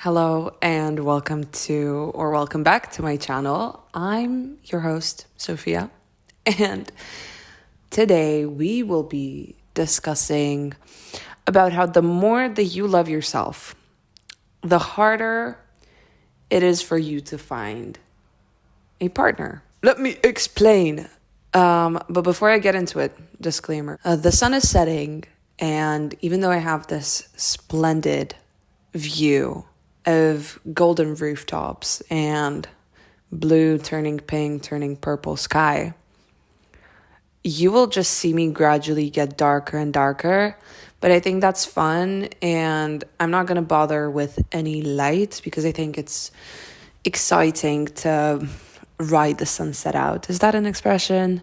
Hello and welcome back to my channel. I'm your host, Sophia, and today we will be discussing about how the more that you love yourself, the harder it is for you to find a partner. Let me explain. But before I get into it, disclaimer. The sun is setting, and even though I have this splendid view of golden rooftops and blue turning pink, turning purple sky, you will just see me gradually get darker and darker. But I think that's fun, and I'm not going to bother with any light because I think it's exciting to ride the sunset out. Is that an expression?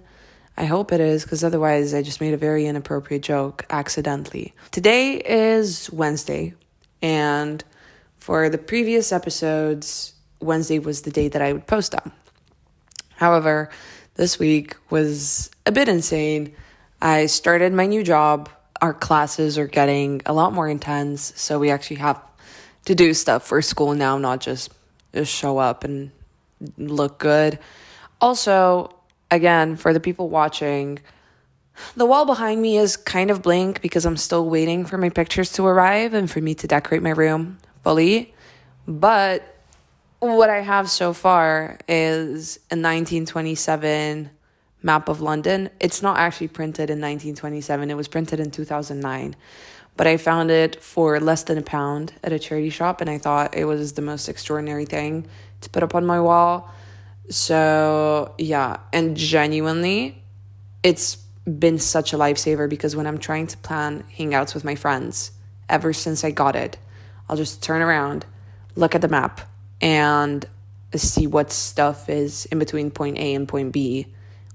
I hope it is, because otherwise I just made a very inappropriate joke accidentally. Today is Wednesday, and for the previous episodes, Wednesday was the day that I would post them. However, this week was a bit insane. I started my new job. Our classes are getting a lot more intense, so we actually have to do stuff for school now, not just show up and look good. Also, again, for the people watching, the wall behind me is kind of blank because I'm still waiting for my pictures to arrive and for me to decorate my room fully. But what I have so far is a 1927 map of London. It's not actually printed in 1927. It was printed in 2009. But I found it for less than £1 at a charity shop, and I thought it was the most extraordinary thing to put up on my wall. So, yeah, and genuinely, it's been such a lifesaver because when I'm trying to plan hangouts with my friends, ever since I got it, I'll just turn around, look at the map, and see what stuff is in between point A and point B.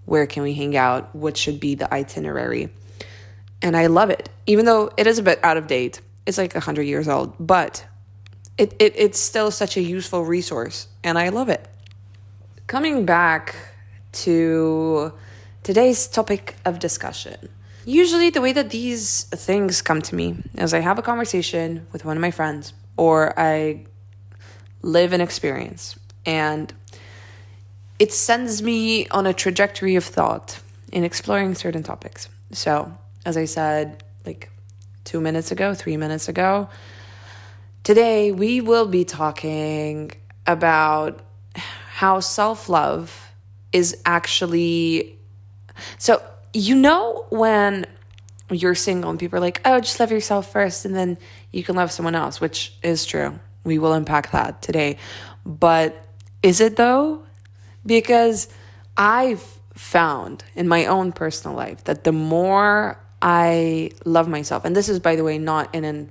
Where can we hang out? What should be the itinerary? And I love it. Even though it is a bit out of date. It's like 100 years old. But it's still such a useful resource. And I love it. Coming back to today's topic of discussion. Usually the way that these things come to me is I have a conversation with one of my friends or I live an experience and it sends me on a trajectory of thought in exploring certain topics. So, as I said, like 3 minutes ago, today we will be talking about how self-love is actually... So, when you're single and people are like, oh, just love yourself first and then you can love someone else, which is true. We will unpack that today. But is it though? Because I've found in my own personal life that the more I love myself, and this is, by the way, not in an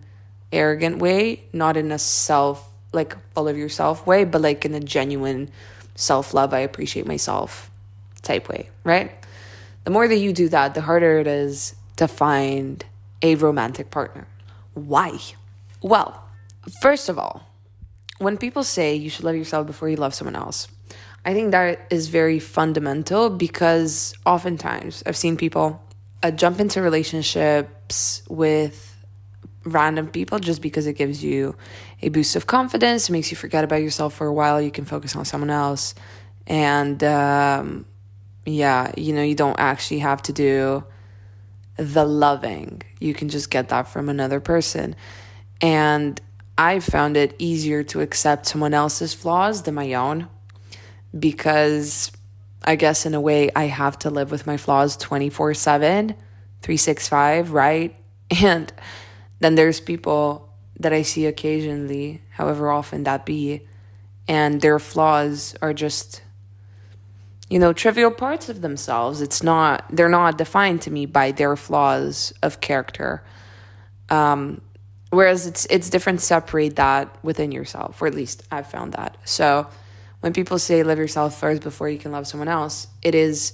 arrogant way, not in a full of yourself way, but like in a genuine self-love, I appreciate myself type way, right? The more that you do that, the harder it is to find a romantic partner. Why? Well, first of all, when people say you should love yourself before you love someone else, I think that is very fundamental because oftentimes I've seen people jump into relationships with random people just because it gives you a boost of confidence. It makes you forget about yourself for a while. You can focus on someone else. And you don't actually have to do the loving. You can just get that from another person. And I found it easier to accept someone else's flaws than my own because I guess in a way I have to live with my flaws 24/7, 365, right? And then there's people that I see occasionally, however often that be, and their flaws are just, trivial parts of themselves. They're not defined to me by their flaws of character. Whereas it's different to separate that within yourself, or at least I've found that. So when people say love yourself first before you can love someone else, it is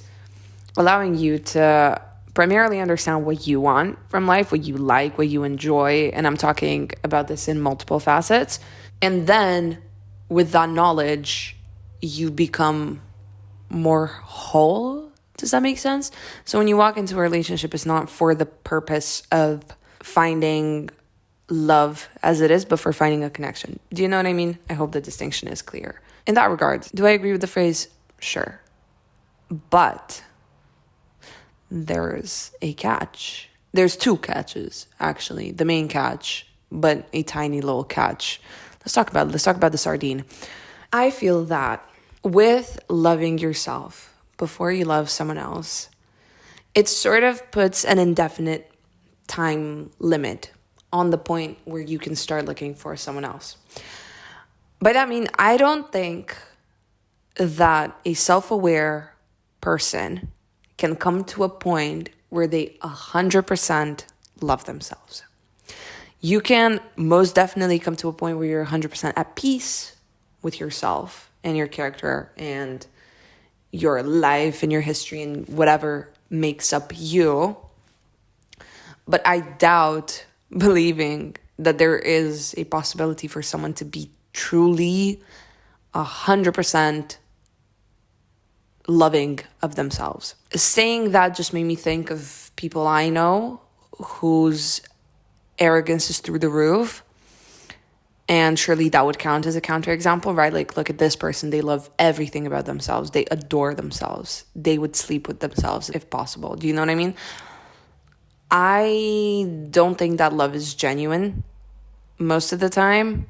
allowing you to primarily understand what you want from life, what you like, what you enjoy. And I'm talking about this in multiple facets. And then with that knowledge, you become more whole. Does that make sense? So when you walk into a relationship, it's not for the purpose of finding love as it is, but for finding a connection. Do you know what I mean? I hope the distinction is clear. In that regard, do I agree with the phrase? Sure. But there's a catch. There's two catches, actually. The main catch, but a tiny little catch. Let's talk about the sardine. I feel that with loving yourself before you love someone else, it sort of puts an indefinite time limit on the point where you can start looking for someone else. By that I mean, I don't think that a self-aware person can come to a point where they 100% love themselves. You can most definitely come to a point where you're 100% at peace with yourself and your character and your life and your history and whatever makes up you. But I doubt believing that there is a possibility for someone to be truly 100% loving of themselves. Saying that just made me think of people I know whose arrogance is through the roof. And surely that would count as a counterexample, right? Like, look at this person. They love everything about themselves. They adore themselves. They would sleep with themselves if possible. Do you know what I mean? I don't think that love is genuine most of the time.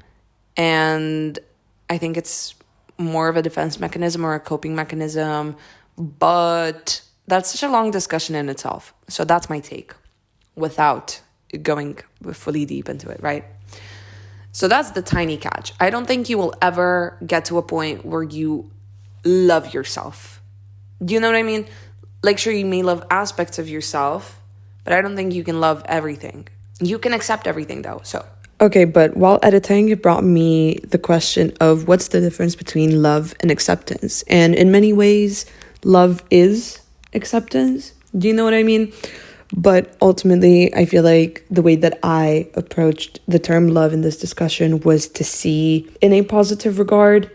And I think it's more of a defense mechanism or a coping mechanism. But that's such a long discussion in itself. So that's my take without going fully deep into it, right? So that's the tiny catch. I don't think you will ever get to a point where you love yourself. Do you know what I mean? Like, sure, you may love aspects of yourself, but I don't think you can love everything. You can accept everything, though, so. Okay, but while editing, it brought me the question of what's the difference between love and acceptance? And in many ways, love is acceptance. Do you know what I mean? But ultimately, I feel like the way that I approached the term love in this discussion was to see in a positive regard,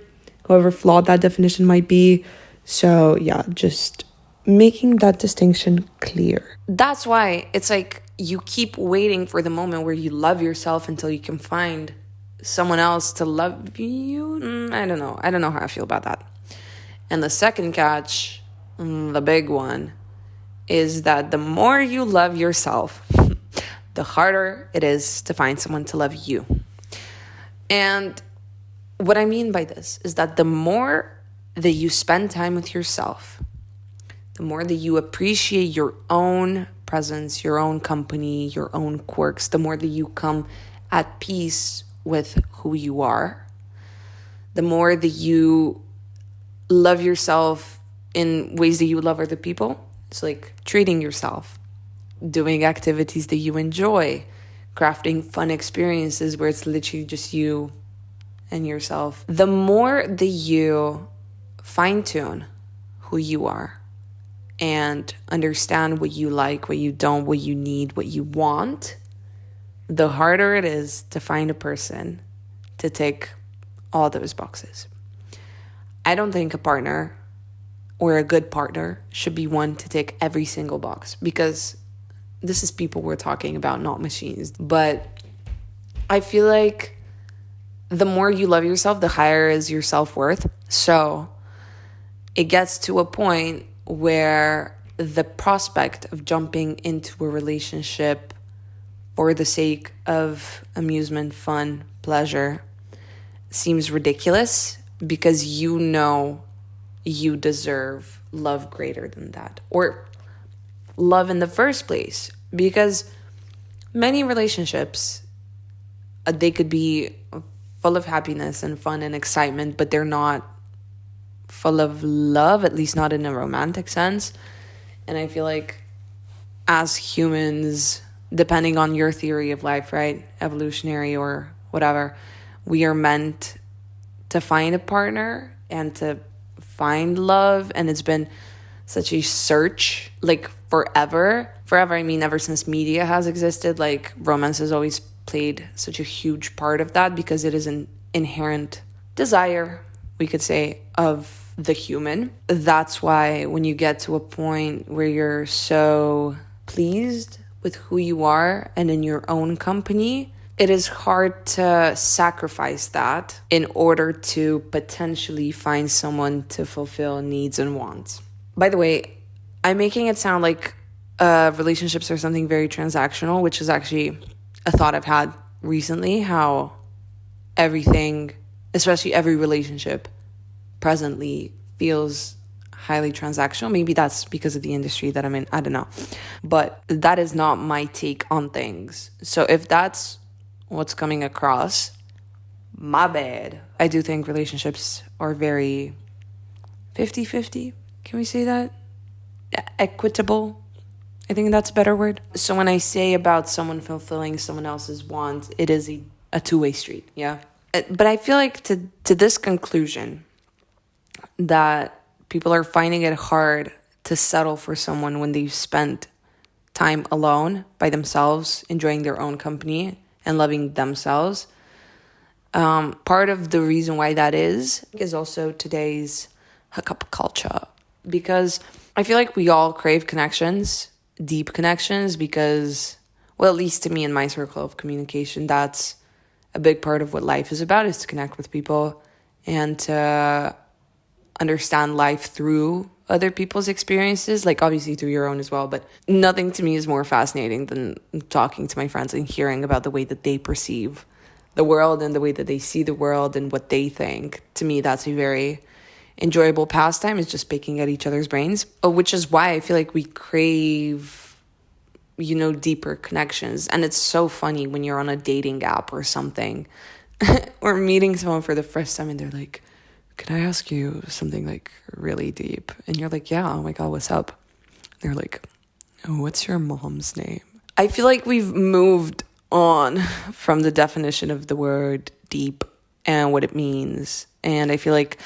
however flawed that definition might be. So yeah, just making that distinction clear. That's why it's like you keep waiting for the moment where you love yourself until you can find someone else to love you. I don't know. I don't know how I feel about that. And the second catch, the big one, is that the more you love yourself, the harder it is to find someone to love you. And what I mean by this is that the more that you spend time with yourself, the more that you appreciate your own presence, your own company, your own quirks, the more that you come at peace with who you are, the more that you love yourself in ways that you would love other people. It's like treating yourself, doing activities that you enjoy, crafting fun experiences where it's literally just you and yourself. The more that you fine-tune who you are and understand what you like, what you don't, what you need, what you want, the harder it is to find a person to tick all those boxes. I don't think a partner or a good partner should be one to tick every single box, because this is people we're talking about, not machines. But I feel like the more you love yourself, the higher is your self-worth. So it gets to a point where the prospect of jumping into a relationship for the sake of amusement, fun, pleasure seems ridiculous, because you know you deserve love greater than that, or love in the first place. Because many relationships, they could be full of happiness and fun and excitement, but they're not full of love, at least not in a romantic sense. And I feel like as humans, depending on your theory of life, right, evolutionary or whatever, we are meant to find a partner and to find love. And it's been such a search, like forever, I mean, ever since media has existed. Like, romance has always played such a huge part of that, because it is an inherent desire, we could say, of the human. That's why when you get to a point where you're so pleased with who you are and in your own company, it is hard to sacrifice that in order to potentially find someone to fulfill needs and wants. By the way, I'm making it sound like relationships are something very transactional, which is actually a thought I've had recently, how everything, especially every relationship presently, feels highly transactional. Maybe that's because of the industry that I'm in. I don't know. But that is not my take on things. So if that's what's coming across, my bad. I do think relationships are very 50-50. Can we say that? Equitable. I think that's a better word. So when I say about someone fulfilling someone else's want, it is a two-way street, yeah? But I feel like to this conclusion that people are finding it hard to settle for someone when they've spent time alone by themselves, enjoying their own company and loving themselves. Part of the reason why that is also today's hookup culture. Because I feel like we all crave connections, deep connections, because, well, at least to me in my circle of communication, that's a big part of what life is about, is to connect with people and to understand life through other people's experiences, like obviously through your own as well. But nothing to me is more fascinating than talking to my friends and hearing about the way that they perceive the world and the way that they see the world and what they think. To me, that's a very enjoyable pastime, is just picking at each other's brains, which is why I feel like we crave, deeper connections. And it's so funny when you're on a dating app or something or meeting someone for the first time and they're like, can I ask you something like really deep? And you're like, yeah, oh my God, what's up? They're like, oh, what's your mom's name? I feel like we've moved on from the definition of the word deep and what it means. And I feel like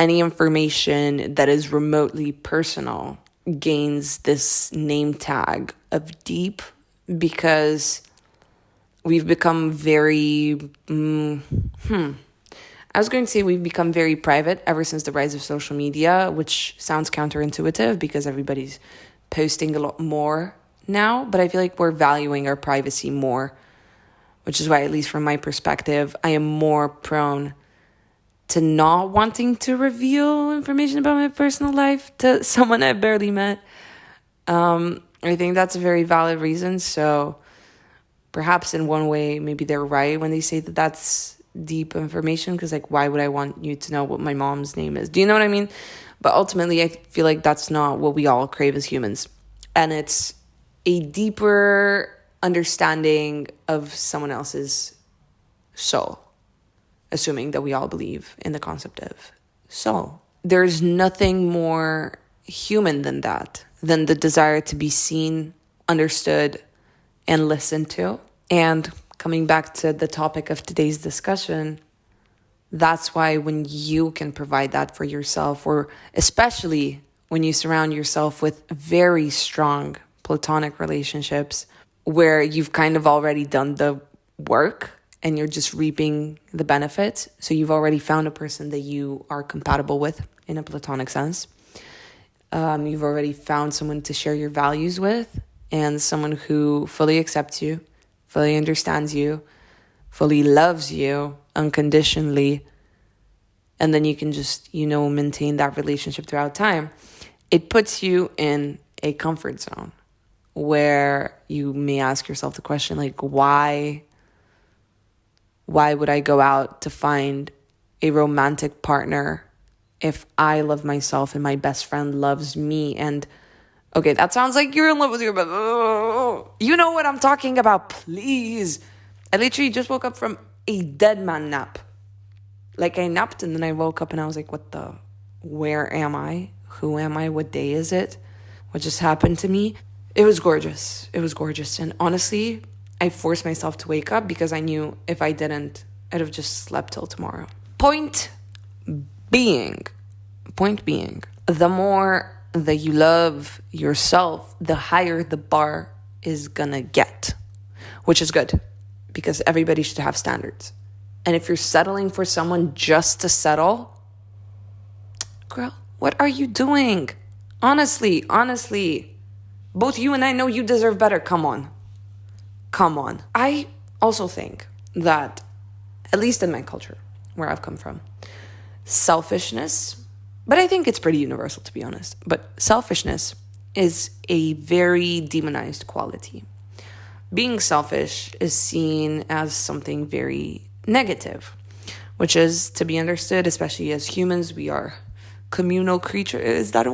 any information that is remotely personal gains this name tag of deep because we've become very, I was going to say we've become very private ever since the rise of social media, which sounds counterintuitive because everybody's posting a lot more now. But I feel like we're valuing our privacy more, which is why, at least from my perspective, I am more prone to not wanting to reveal information about my personal life to someone I barely met. I think that's a very valid reason. So perhaps in one way, maybe they're right when they say that that's deep information, because like, why would I want you to know what my mom's name is? Do you know what I mean? But ultimately, I feel like that's not what we all crave as humans. And it's a deeper understanding of someone else's soul, assuming that we all believe in the concept of soul. There's nothing more human than that, than the desire to be seen, understood, and listened to. And coming back to the topic of today's discussion, that's why when you can provide that for yourself, or especially when you surround yourself with very strong platonic relationships where you've kind of already done the work and you're just reaping the benefits. So you've already found a person that you are compatible with in a platonic sense. You've already found someone to share your values with and someone who fully accepts you, fully understands you, fully loves you unconditionally. And then you can just, maintain that relationship throughout time. It puts you in a comfort zone where you may ask yourself the question, like, why would I go out to find a romantic partner if I love myself and my best friend loves me? And okay, that sounds like you're in love with your best. You know what I'm talking about, please. I literally just woke up from a dead man nap. Like, I napped and then I woke up and I was like, where am I? Who am I? What day is it? What just happened to me? It was gorgeous. And honestly, I forced myself to wake up because I knew if I didn't, I'd have just slept till tomorrow. Point being, the more that you love yourself, the higher the bar is gonna get, which is good because everybody should have standards. And if you're settling for someone just to settle, girl, what are you doing? Honestly, both you and I know you deserve better. Come on. I also think that, at least in my culture, where I've come from, selfishness, but I think it's pretty universal, to be honest, but selfishness is a very demonized quality. Being selfish is seen as something very negative, which is to be understood, especially as humans. We are communal creatures. Is that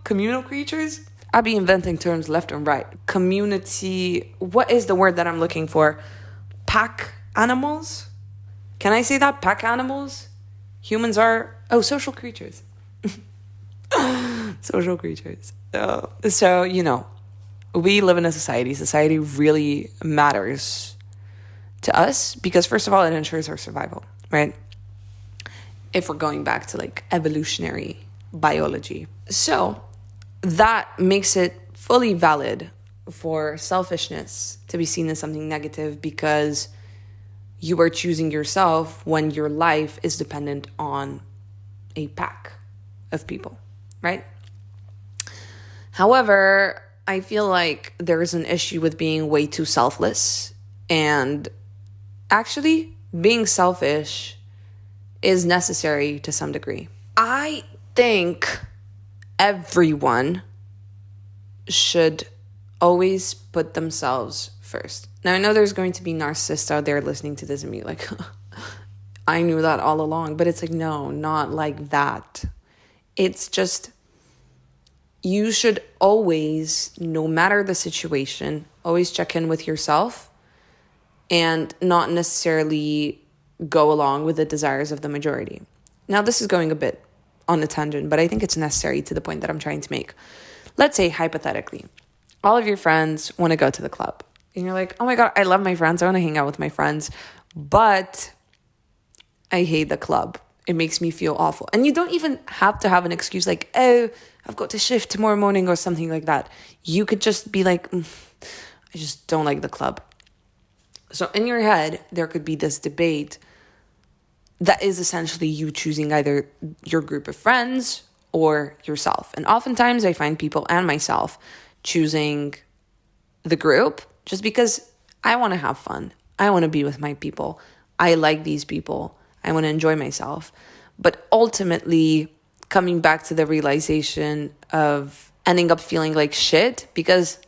communal creatures? I'll be inventing terms left and right. Community, what is the word that I'm looking for? Pack animals? Can I say that? Pack animals? Humans are, social creatures. Social creatures. So, we live in a society. Society really matters to us because, first of all, it ensures our survival, right? If we're going back to like evolutionary biology. So that makes it fully valid for selfishness to be seen as something negative because you are choosing yourself when your life is dependent on a pack of people, right? However, I feel like there's an issue with being way too selfless, and actually being selfish is necessary to some degree. I think everyone should always put themselves first. Now, I know there's going to be narcissists out there listening to this and be like, I knew that all along, but it's like, no, not like that. It's just, you should always, no matter the situation, always check in with yourself and not necessarily go along with the desires of the majority. Now, this is going a bit on a tangent, but I think it's necessary to the point that I'm trying to make. Let's say, hypothetically, all of your friends want to go to the club. And you're like, oh my God, I love my friends. I want to hang out with my friends. But I hate the club. It makes me feel awful. And you don't even have to have an excuse like, oh, I've got to shift tomorrow morning or something like that. You could just be like, I just don't like the club. So in your head, there could be this debate that is essentially you choosing either your group of friends or yourself. And oftentimes I find people and myself choosing the group just because I want to have fun. I want to be with my people. I like these people. I want to enjoy myself. But ultimately, coming back to the realization of ending up feeling like shit because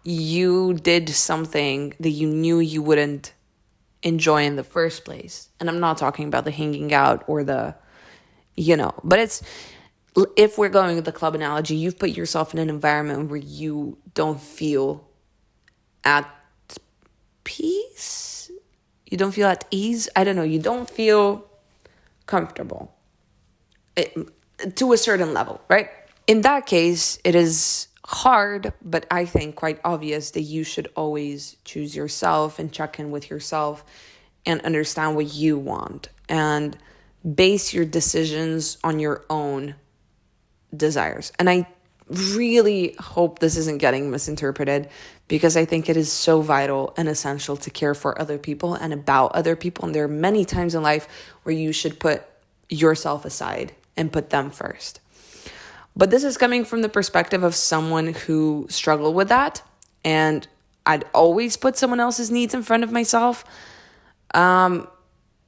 you did something that you knew you wouldn't enjoy in the first place. And I'm not talking about the hanging out or the, but it's, if we're going with the club analogy, you've put yourself in an environment where you don't feel at peace. You don't feel at ease. I don't know. You don't feel comfortable to a certain level, right? In that case, it is hard, but I think quite obvious that you should always choose yourself and check in with yourself and understand what you want and base your decisions on your own desires. And I really hope this isn't getting misinterpreted because I think it is so vital and essential to care for other people and about other people. And there are many times in life where you should put yourself aside and put them first. But this is coming from the perspective of someone who struggled with that. And I'd always put someone else's needs in front of myself.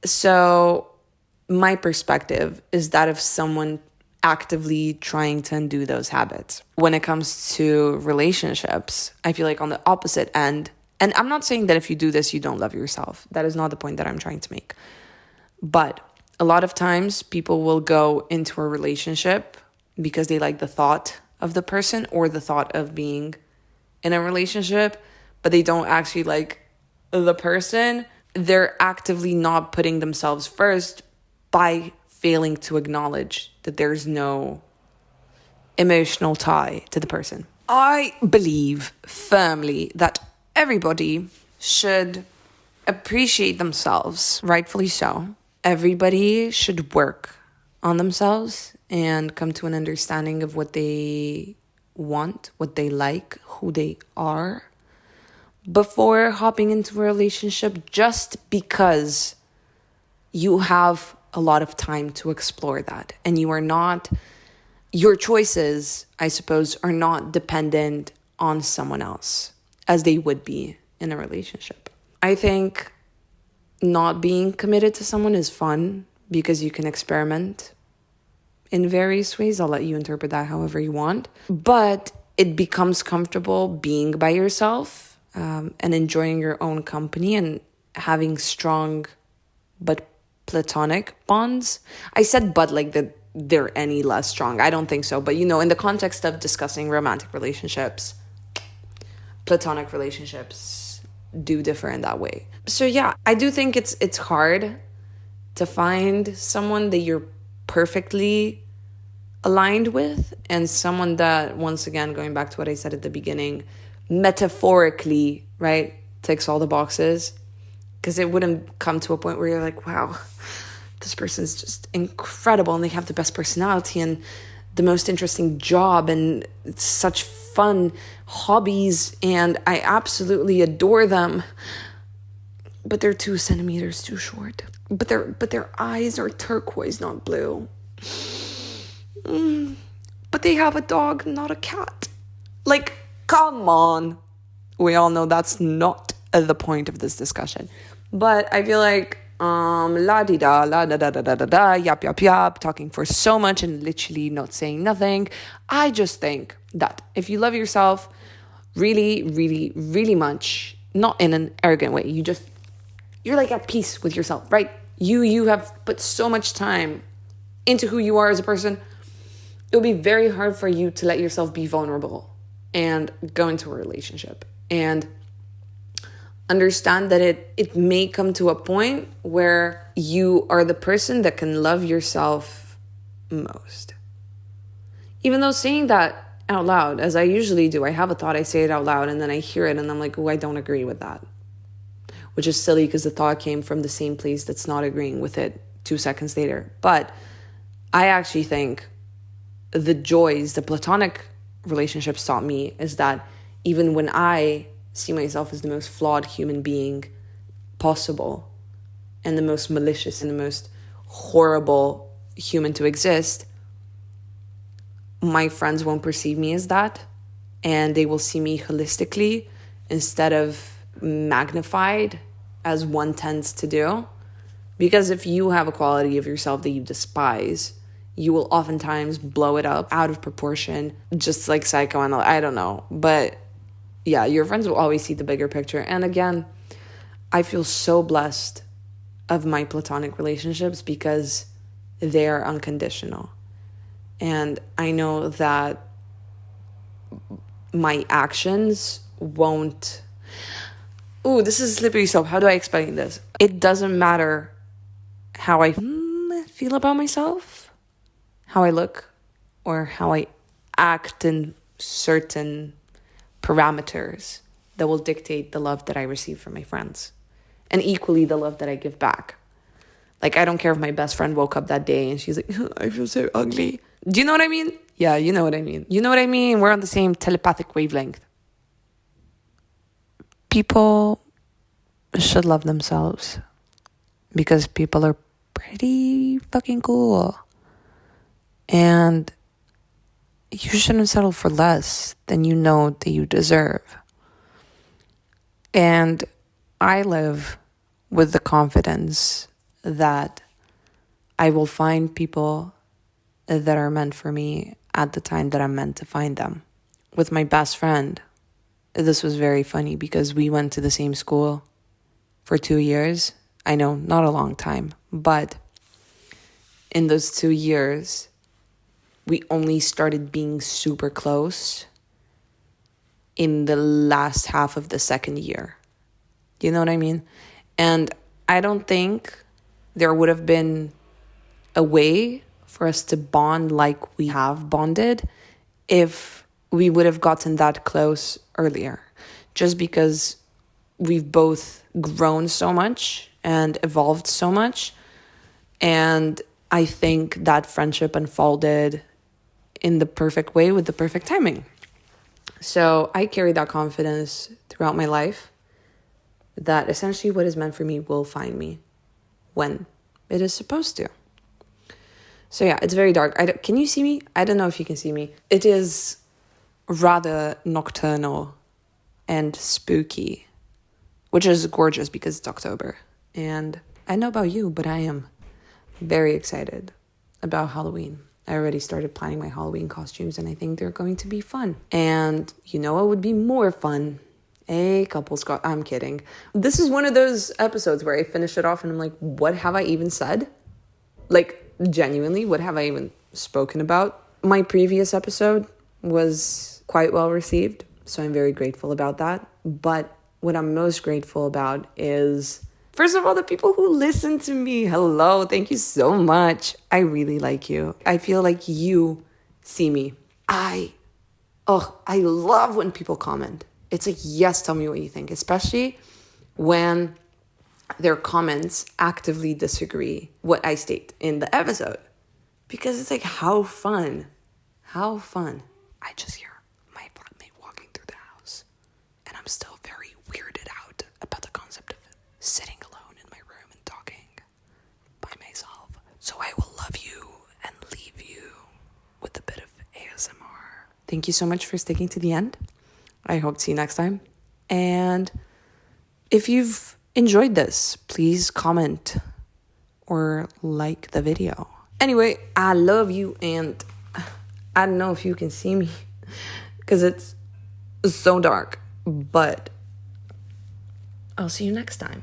So my perspective is that of someone actively trying to undo those habits. When it comes to relationships, I feel like on the opposite end, and I'm not saying that if you do this, you don't love yourself. That is not the point that I'm trying to make. But a lot of times people will go into a relationship because they like the thought of the person or the thought of being in a relationship, but they don't actually like the person. They're actively not putting themselves first by failing to acknowledge that there's no emotional tie to the person. I believe firmly that everybody should appreciate themselves, rightfully so. Everybody should work on themselves and come to an understanding of what they want, what they like, who they are, before hopping into a relationship, just because you have a lot of time to explore that. And you are not, your choices, I suppose, are not dependent on someone else as they would be in a relationship. I think not being committed to someone is fun because you can experiment in various ways. I'll let you interpret that however you want. But it becomes comfortable being by yourself, and enjoying your own company and having strong but platonic bonds. I said but like that they're any less strong. I don't think so. But in the context of discussing romantic relationships, platonic relationships do differ in that way. So yeah, I do think it's hard to find someone that you're perfectly aligned with, and someone that, once again, going back to what I said at the beginning, metaphorically, right, ticks all the boxes. Because it wouldn't come to a point where you're like, wow, this person's just incredible and they have the best personality and the most interesting job and it's such fun hobbies and I absolutely adore them, but they're 2 centimeters too short. But their eyes are turquoise, not blue. But they have a dog, not a cat. Like, come on. We all know that's not the point of this discussion. But I feel like la-di-da, la-da-da-da-da-da, yap, talking for so much and literally not saying nothing. I just think that if you love yourself really, really, really much, not in an arrogant way, you're like at peace with yourself, right? You have put so much time into who you are as a person. It will be very hard for you to let yourself be vulnerable and go into a relationship and understand that it may come to a point where you are the person that can love yourself most. Even though saying that out loud, as I usually do, I have a thought, I say it out loud, and then I hear it, and I'm like, oh, I don't agree with that. Which is silly because the thought came from the same place that's not agreeing with it 2 seconds later. But I actually think the joys the platonic relationships taught me is that even when I see myself as the most flawed human being possible and the most malicious and the most horrible human to exist, my friends won't perceive me as that, and they will see me holistically instead of magnified as one tends to do. Because if you have a quality of yourself that you despise, you will oftentimes blow it up out of proportion, just like psychoanalysis. I don't know. But yeah, your friends will always see the bigger picture. And again, I feel so blessed of my platonic relationships because they are unconditional. And I know that my actions won't... Ooh, this is slippery slope. How do I explain this? It doesn't matter how I feel about myself, how I look, or how I act in certain parameters that will dictate the love that I receive from my friends. And equally the love that I give back. Like, I don't care if my best friend woke up that day and she's like, I feel so ugly. Do you know what I mean? Yeah, you know what I mean. You know what I mean? We're on the same telepathic wavelength. People should love themselves because people are pretty fucking cool. And you shouldn't settle for less than you know that you deserve. And I live with the confidence that I will find people that are meant for me at the time that I'm meant to find them. With my best friend, this was very funny because we went to the same school for 2 years. I know, not a long time, but in those 2 years, we only started being super close in the last half of the second year. You know what I mean? And I don't think there would have been a way for us to bond like we have bonded if we would have gotten that close earlier. Just because we've both grown so much and evolved so much. And I think that friendship unfolded in the perfect way with the perfect timing. So I carry that confidence throughout my life that essentially what is meant for me will find me when it is supposed to. So yeah, it's very dark. Can you see me? I don't know if you can see me. It is rather nocturnal and spooky, which is gorgeous because it's October And I know about you, but I am very excited about Halloween. I already started planning my Halloween costumes and I think they're going to be fun. And you know what would be more fun? A couple's I'm kidding. This is one of those episodes where I finish it off and I'm like, what have I even said? Like, genuinely, what have I even spoken about? My previous episode was quite well received, so I'm very grateful about that. But what I'm most grateful about is, first of all, the people who listen to me. Hello, thank you so much. I really like you. I feel like you see me. I love when people comment. It's like, yes, tell me what you think, especially when their comments actively disagree what I state in the episode. Because it's like, how fun. I just hear my flatmate walking through the house. And I'm still very weirded out about the concept of sitting alone in my room and talking by myself. So I will love you and leave you with a bit of ASMR. Thank you so much for sticking to the end. I hope to see you next time. And if you've enjoyed this, please comment or like the video. Anyway, I love you, and I don't know if you can see me because it's so dark, but I'll see you next time.